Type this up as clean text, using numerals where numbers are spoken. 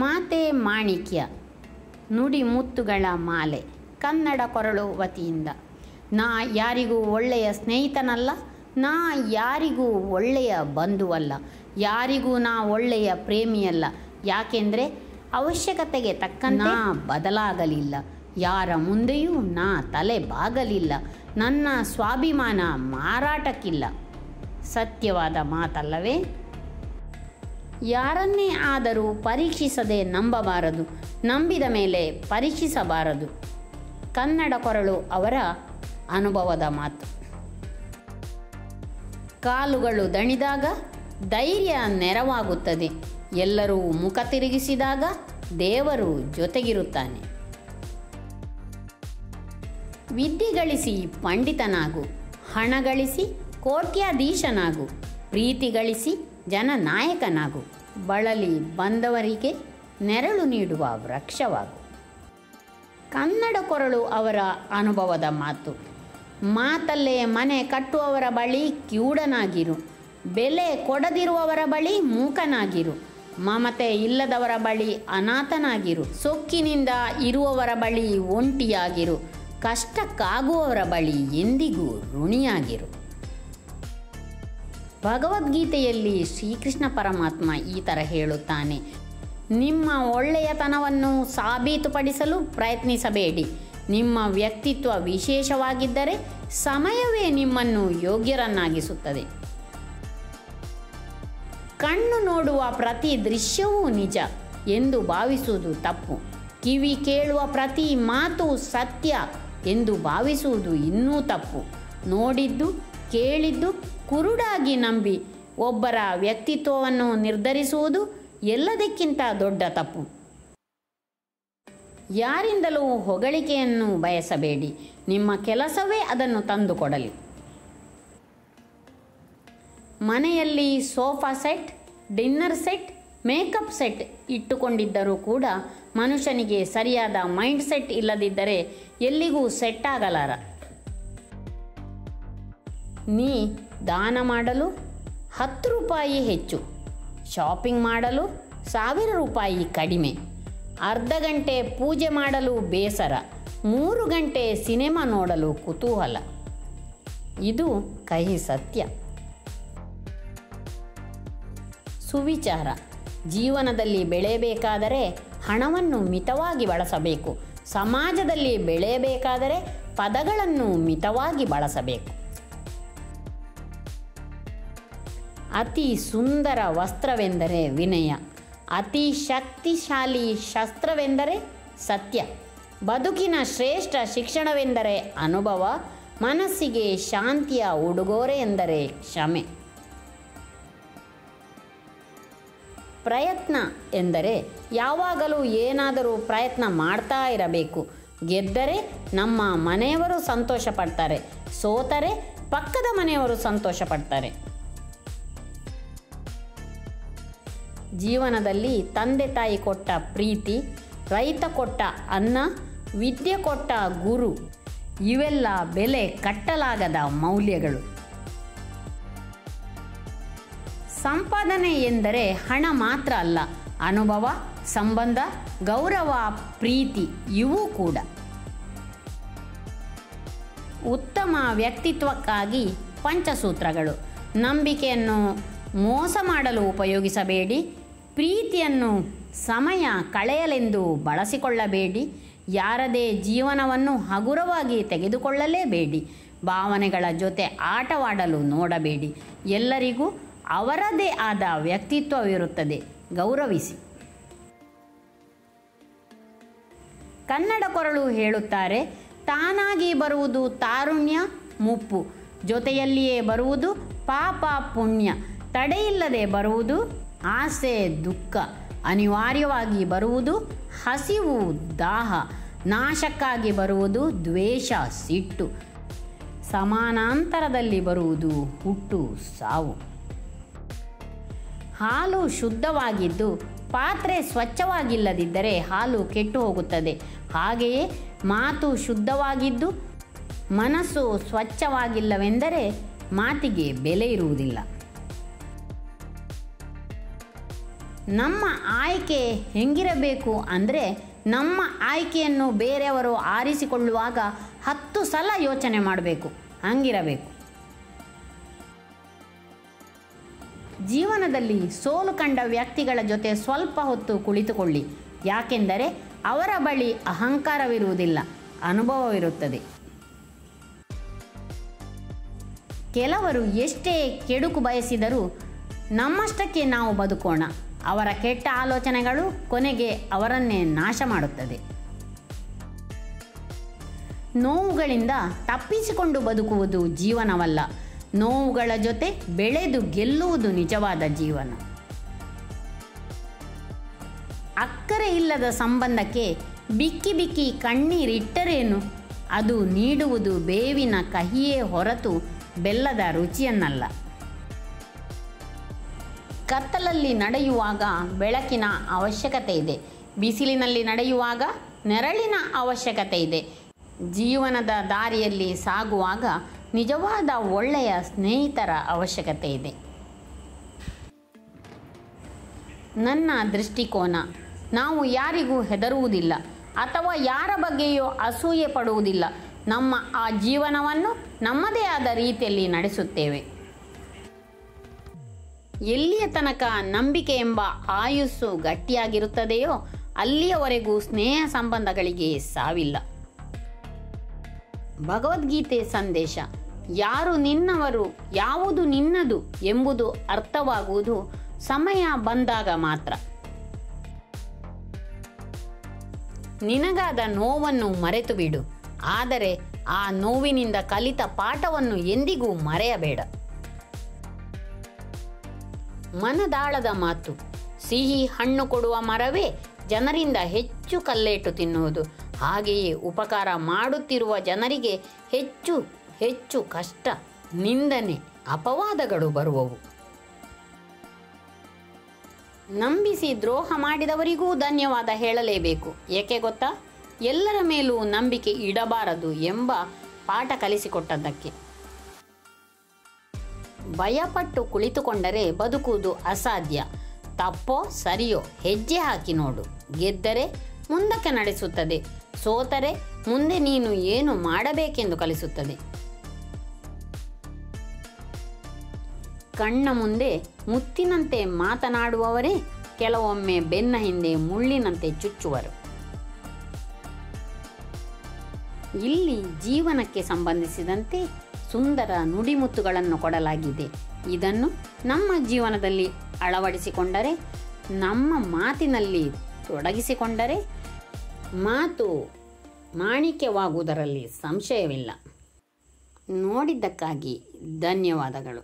ಮಾತೆ ಮಾಣಿಕ್ಯ ನುಡಿ ಮುತ್ತುಗಳ ಮಾಲೆ ಕನ್ನಡ ಕೊರಳು ವತಿಯಿಂದ. ನಾ ಯಾರಿಗೂ ಒಳ್ಳೆಯ ಸ್ನೇಹಿತನಲ್ಲ, ನಾ ಯಾರಿಗೂ ಒಳ್ಳೆಯ ಬಂಧುವಲ್ಲ, ಯಾರಿಗೂ ನಾ ಒಳ್ಳೆಯ ಪ್ರೇಮಿಯಲ್ಲ. ಯಾಕೆಂದರೆ ಅವಶ್ಯಕತೆಗೆ ತಕ್ಕಂತೆ ನಾ ಬದಲಾಗಲಿಲ್ಲ, ಯಾರ ಮುಂದೆಯೂ ನಾ ತಲೆ ಬಾಗಲಿಲ್ಲ, ನನ್ನ ಸ್ವಾಭಿಮಾನ ಮಾರಾಟಕ್ಕಿಲ್ಲ. ಸತ್ಯವಾದ ಮಾತಲ್ಲವೇ? ಯಾರನ್ನೇ ಆದರೂ ಪರೀಕ್ಷಿಸದೆ ನಂಬಬಾರದು, ನಂಬಿದ ಮೇಲೆ ಪರೀಕ್ಷಿಸಬಾರದು. ಕನ್ನಡ ಕೊರಳು ಅವರ ಅನುಭವದ ಮಾತು. ಕಾಲುಗಳು ದಣಿದಾಗ ಧೈರ್ಯ ನೆರವಾಗುತ್ತದೆ, ಎಲ್ಲರೂ ಮುಖ ತಿರುಗಿಸಿದಾಗ ದೇವರು ಜೊತೆಗಿರುತ್ತಾನೆ. ವಿದ್ಯೆ ಗಳಿಸಿ ಪಂಡಿತನಾಗು, ಹಣ ಗಳಿಸಿ ಕೋಟ್ಯಾಧೀಶನಾಗು, ಪ್ರೀತಿ ಗಳಿಸಿ ಜನನಾಯಕನಾಗು, ಬಳಲಿ ಬಂದವರಿಗೆ ನೆರಳು ನೀಡುವ ವೃಕ್ಷವಾಗು. ಕನ್ನಡ ಕೊರಳು ಅವರ ಅನುಭವದ ಮಾತು. ಮಾತಲ್ಲೇ ಮನೆ ಕಟ್ಟುವವರ ಬಳಿ ಕಿವುಡನಾಗಿರು, ಬೆಲೆ ಕೊಡದಿರುವವರ ಬಳಿ ಮೂಕನಾಗಿರು, ಮಮತೆ ಇಲ್ಲದವರ ಬಳಿ ಅನಾಥನಾಗಿರು, ಸೊಕ್ಕಿನಿಂದ ಇರುವವರ ಬಳಿ ಒಂಟಿಯಾಗಿರು, ಕಷ್ಟಕ್ಕಾಗುವವರ ಬಳಿ ಎಂದಿಗೂ ಋಣಿಯಾಗಿರು. ಭಗವದ್ಗೀತೆಯಲ್ಲಿ ಶ್ರೀಕೃಷ್ಣ ಪರಮಾತ್ಮ ಈ ಥರ ಹೇಳುತ್ತಾನೆ, ನಿಮ್ಮ ಒಳ್ಳೆಯತನವನ್ನು ಸಾಬೀತುಪಡಿಸಲು ಪ್ರಯತ್ನಿಸಬೇಡಿ. ನಿಮ್ಮ ವ್ಯಕ್ತಿತ್ವ ವಿಶೇಷವಾಗಿದ್ದರೆ ಸಮಯವೇ ನಿಮ್ಮನ್ನು ಯೋಗ್ಯರನ್ನಾಗಿಸುತ್ತದೆ. ಕಣ್ಣು ನೋಡುವ ಪ್ರತಿ ದೃಶ್ಯವೂ ನಿಜ ಎಂದು ಭಾವಿಸುವುದು ತಪ್ಪು. ಕಿವಿ ಕೇಳುವ ಪ್ರತಿ ಮಾತು ಸತ್ಯ ಎಂದು ಭಾವಿಸುವುದು ಇನ್ನೂ ತಪ್ಪು. ನೋಡಿದ್ದು ಕೇಳಿದ್ದು ಕುರುಡಾಗಿ ನಂಬಿ ಒಬ್ಬರ ವ್ಯಕ್ತಿತ್ವವನ್ನು ನಿರ್ಧರಿಸುವುದು ಎಲ್ಲದಕ್ಕಿಂತ ದೊಡ್ಡ ತಪ್ಪು. ಯಾರಿಂದಲೂ ಹೊಗಳಿಕೆಯನ್ನು ಬಯಸಬೇಡಿ, ನಿಮ್ಮ ಕೆಲಸವೇ ಅದನ್ನು ತಂದುಕೊಡಲಿ. ಮನೆಯಲ್ಲಿ sofa set, dinner set, makeup set ಇಟ್ಟುಕೊಂಡಿದ್ದರೂ ಕೂಡ ಮನುಷ್ಯನಿಗೆ ಸರಿಯಾದ ಮೈಂಡ್ ಸೆಟ್ ಇಲ್ಲದಿದ್ದರೆ ಎಲ್ಲಿಗೂ ಸೆಟ್ ಆಗಲಾರ. ನೀ ದಾನ ಮಾಡಲು 10 ರೂಪಾಯಿ ಹೆಚ್ಚು, ಶಾಪಿಂಗ್ ಮಾಡಲು 1000 ರೂಪಾಯಿ ಕಡಿಮೆ, ಅರ್ಧ ಗಂಟೆ ಪೂಜೆ ಮಾಡಲು ಬೇಸರ, 3 ಗಂಟೆ ಸಿನಿಮಾ ನೋಡಲು ಕುತೂಹಲ. ಇದು ಕಹಿ ಸತ್ಯ. ಸುವಿಚಾರ. ಜೀವನದಲ್ಲಿ ಬೆಳೆಯಬೇಕಾದರೆ ಹಣವನ್ನು ಮಿತವಾಗಿ ಬಳಸಬೇಕು, ಸಮಾಜದಲ್ಲಿ ಬೆಳೆಯಬೇಕಾದರೆ ಪದಗಳನ್ನು ಮಿತವಾಗಿ ಬಳಸಬೇಕು. ಅತಿ ಸುಂದರ ವಸ್ತ್ರವೆಂದರೆ ವಿನಯ, ಅತಿ ಶಕ್ತಿಶಾಲಿ ಶಸ್ತ್ರವೆಂದರೆ ಸತ್ಯ, ಬದುಕಿನ ಶ್ರೇಷ್ಠ ಶಿಕ್ಷಣವೆಂದರೆ ಅನುಭವ, ಮನಸ್ಸಿಗೆ ಶಾಂತಿಯ ಉಡುಗೊರೆ ಎಂದರೆ ಕ್ಷಮೆ. ಪ್ರಯತ್ನ ಎಂದರೆ ಯಾವಾಗಲೂ ಏನಾದರೂ ಪ್ರಯತ್ನ ಮಾಡ್ತಾ ಇರಬೇಕು. ಗೆದ್ದರೆ ನಮ್ಮ ಮನೆಯವರು ಸಂತೋಷ ಪಡ್ತಾರೆ, ಸೋತರೆ ಪಕ್ಕದ ಮನೆಯವರು ಸಂತೋಷ ಪಡ್ತಾರೆ. ಜೀವನದಲ್ಲಿ ತಂದೆ ತಾಯಿ ಕೊಟ್ಟ ಪ್ರೀತಿ, ರೈತ ಕೊಟ್ಟ ಅನ್ನ, ವಿದ್ಯೆ ಕೊಟ್ಟ ಗುರು, ಇವೆಲ್ಲ ಬೆಲೆ ಕಟ್ಟಲಾಗದ ಮೌಲ್ಯಗಳು. ಸಂಪಾದನೆ ಎಂದರೆ ಹಣ ಮಾತ್ರ ಅಲ್ಲ, ಅನುಭವ, ಸಂಬಂಧ, ಗೌರವ, ಪ್ರೀತಿ ಇವೂ ಕೂಡ. ಉತ್ತಮ ವ್ಯಕ್ತಿತ್ವಕ್ಕಾಗಿ ಪಂಚಸೂತ್ರಗಳು. ನಂಬಿಕೆಯನ್ನು ಮೋಸ ಮಾಡಲು ಉಪಯೋಗಿಸಬೇಡಿ, ಪ್ರೀತಿಯನ್ನು ಸಮಯ ಕಳೆಯಲೆಂದು ಬಳಸಿಕೊಳ್ಳಬೇಡಿ, ಯಾರದೇ ಜೀವನವನ್ನು ಹಗುರವಾಗಿ ತೆಗೆದುಕೊಳ್ಳಲೇಬೇಡಿ, ಭಾವನೆಗಳ ಜೊತೆ ಆಟವಾಡಲು ನೋಡಬೇಡಿ. ಎಲ್ಲರಿಗೂ ಅವರದೇ ಆದ ವ್ಯಕ್ತಿತ್ವವಿರುತ್ತದೆ, ಗೌರವಿಸಿ. ಕನ್ನಡ ಕೊರಳು ಹೇಳುತ್ತಾರೆ, ತಾನಾಗಿ ಬರುವುದು ತಾರುಣ್ಯ ಮುಪ್ಪು, ಜೊತೆಯಲ್ಲಿಯೇ ಬರುವುದು ಪಾಪ ಪುಣ್ಯ, ತಡೆಯಿಲ್ಲದೆ ಬರುವುದು ಆಸೆ ದುಃಖ, ಅನಿವಾರ್ಯವಾಗಿ ಬರುವುದು ಹಸಿವು ದಾಹ, ನಾಶಕ್ಕಾಗಿ ಬರುವುದು ದ್ವೇಷ ಸಿಟ್ಟು, ಸಮಾನಾಂತರದಲ್ಲಿ ಬರುವುದು ಹುಟ್ಟು ಸಾವು. ಹಾಲು ಶುದ್ಧವಾಗಿದ್ದು ಪಾತ್ರೆ ಸ್ವಚ್ಛವಾಗಿಲ್ಲದಿದ್ದರೆ ಹಾಲು ಕೆಟ್ಟು ಹೋಗುತ್ತದೆ. ಹಾಗೆಯೇ ಮಾತು ಶುದ್ಧವಾಗಿದ್ದು ಮನಸ್ಸು ಸ್ವಚ್ಛವಾಗಿಲ್ಲವೆಂದರೆ ಮಾತಿಗೆ ಬೆಲೆ ಇರುವುದಿಲ್ಲ. ನಮ್ಮ ಆಯ್ಕೆ ಹೆಂಗಿರಬೇಕು ಅಂದರೆ, ನಮ್ಮ ಆಯ್ಕೆಯನ್ನು ಬೇರೆಯವರು ಆರಿಸಿಕೊಳ್ಳುವಾಗ 10 ಸಲ ಯೋಚನೆ ಮಾಡಬೇಕು, ಹಂಗಿರಬೇಕು. ಜೀವನದಲ್ಲಿ ಸೋಲು ಕಂಡ ವ್ಯಕ್ತಿಗಳ ಜೊತೆ ಸ್ವಲ್ಪ ಹೊತ್ತು ಕುಳಿತುಕೊಳ್ಳಿ. ಯಾಕೆಂದರೆ ಅವರ ಬಳಿ ಅಹಂಕಾರವಿರುವುದಿಲ್ಲ, ಅನುಭವವಿರುತ್ತದೆ. ಕೆಲವರು ಎಷ್ಟೇ ಕೆಡುಕು ಬಯಸಿದರೂ ನಮ್ಮಷ್ಟಕ್ಕೆ ನಾವು ಬದುಕೋಣ. ಅವರ ಕೆಟ್ಟ ಆಲೋಚನೆಗಳು ಕೊನೆಗೆ ಅವರನ್ನೇ ನಾಶ ಮಾಡುತ್ತದೆ. ನೋವುಗಳಿಂದ ತಪ್ಪಿಸಿಕೊಂಡು ಬದುಕುವುದು ಜೀವನವಲ್ಲ, ನೋವುಗಳ ಜೊತೆ ಬೆಳೆದು ಗೆಲ್ಲುವುದು ನಿಜವಾದ ಜೀವನ. ಅಕ್ಕರೆ ಇಲ್ಲದ ಸಂಬಂಧಕ್ಕೆ ಬಿಕ್ಕಿ ಬಿಕ್ಕಿ ಕಣ್ಣೀರಿಟ್ಟರೇನು? ಅದು ನೀಡುವುದು ಬೇವಿನ ಕಹಿಯೇ ಹೊರತು ಬೆಲ್ಲದ ರುಚಿಯನ್ನಲ್ಲ. ಕತ್ತಲಲ್ಲಿ ನಡೆಯುವಾಗ ಬೆಳಕಿನ ಅವಶ್ಯಕತೆ ಇದೆ, ಬಿಸಿಲಿನಲ್ಲಿ ನಡೆಯುವಾಗ ನೆರಳಿನ ಅವಶ್ಯಕತೆ ಇದೆ. ಜೀವನದ ದಾರಿಯಲ್ಲಿ ಸಾಗುವಾಗ ನಿಜವಾದ ಒಳ್ಳೆಯ ಸ್ನೇಹಿತರ ಅವಶ್ಯಕತೆ ಇದೆ. ನನ್ನ ದೃಷ್ಟಿಕೋನ, ನಾವು ಯಾರಿಗೂ ಹೆದರುವುದಿಲ್ಲ ಅಥವಾ ಯಾರ ಬಗ್ಗೆಯೂ ಅಸೂಯೆ ಪಡುವುದಿಲ್ಲ. ನಮ್ಮ ಆ ಜೀವನವನ್ನು ನಮ್ಮದೇ ಆದ ರೀತಿಯಲ್ಲಿ ನಡೆಸುತ್ತೇವೆ. ಎಲ್ಲಿಯ ತನಕ ನಂಬಿಕೆ ಎಂಬ ಆಯುಸ್ಸು ಗಟ್ಟಿಯಾಗಿರುತ್ತದೆಯೋ ಅಲ್ಲಿಯವರೆಗೂ ಸ್ನೇಹ ಸಂಬಂಧಗಳಿಗೆ ಸಾವಿಲ್ಲ. ಭಗವದ್ಗೀತೆ ಸಂದೇಶ: ಯಾರು ನಿನ್ನವರು, ಯಾವುದು ನಿನ್ನದು ಎಂಬುದು ಅರ್ಥವಾಗುವುದು ಸಮಯ ಬಂದಾಗ ಮಾತ್ರ. ನಿನಗಾದ ನೋವನ್ನು ಮರೆತು ಬಿಡು, ಆದರೆ ಆ ನೋವಿನಿಂದ ಕಲಿತ ಪಾಠವನ್ನು ಎಂದಿಗೂ ಮರೆಯಬೇಡ. ಮನದಾಳದ ಮಾತು: ಸಿಹಿ ಹಣ್ಣು ಕೊಡುವ ಮರವೇ ಜನರಿಂದ ಹೆಚ್ಚು ಕಲ್ಲೇಟು ತಿನ್ನುವುದು. ಹಾಗೆಯೇ ಉಪಕಾರ ಮಾಡುತ್ತಿರುವ ಜನರಿಗೆ ಹೆಚ್ಚು ಹೆಚ್ಚು ಕಷ್ಟ, ನಿಂದನೆ, ಅಪವಾದಗಳು ಬರುವವು. ನಂಬಿಸಿ ದ್ರೋಹ ಮಾಡಿದವರಿಗೂ ಧನ್ಯವಾದ ಹೇಳಲೇಬೇಕು. ಏಕೆ ಗೊತ್ತಾ? ಎಲ್ಲರ ಮೇಲೂ ನಂಬಿಕೆ ಇಡಬಾರದು ಎಂಬ ಪಾಠ ಕಲಿಸಿಕೊಟ್ಟದ್ದಕ್ಕೆ. ಭಯಪಟ್ಟು ಕುಳಿತುಕೊಂಡರೆ ಬದುಕುವುದು ಅಸಾಧ್ಯ. ತಪ್ಪೋ ಸರಿಯೋ ಹೆಜ್ಜೆ ಹಾಕಿ ನೋಡು. ಗೆದ್ದರೆ ಮುಂದಕ್ಕೆ ನಡೆಸುತ್ತದೆ, ಸೋತರೆ ಮುಂದೆ ನೀನು ಏನು ಮಾಡಬೇಕೆಂದು ಕಲಿಸುತ್ತದೆ. ಕಣ್ಣ ಮುಂದೆ ಮುತ್ತಿನಂತೆ ಮಾತನಾಡುವವರೇ ಕೆಲವೊಮ್ಮೆ ಬೆನ್ನ ಹಿಂದೆ ಮುಳ್ಳಿನಂತೆ ಚುಚ್ಚುವರು. ಇಲ್ಲಿ ಜೀವನಕ್ಕೆ ಸಂಬಂಧಿಸಿದಂತೆ ಸುಂದರ ನುಡಿಮುತ್ತುಗಳನ್ನು ಕೊಡಲಾಗಿದೆ. ಇದನ್ನು ನಮ್ಮ ಜೀವನದಲ್ಲಿ ಅಳವಡಿಸಿಕೊಂಡರೆ, ನಮ್ಮ ಮಾತಿನಲ್ಲಿ ತೊಡಗಿಸಿಕೊಂಡರೆ ಮಾತು ಮಾಣಿಕ್ಯವಾಗುವುದರಲ್ಲಿ ಸಂಶಯವಿಲ್ಲ. ನೋಡಿದ್ದಕ್ಕಾಗಿ ಧನ್ಯವಾದಗಳು.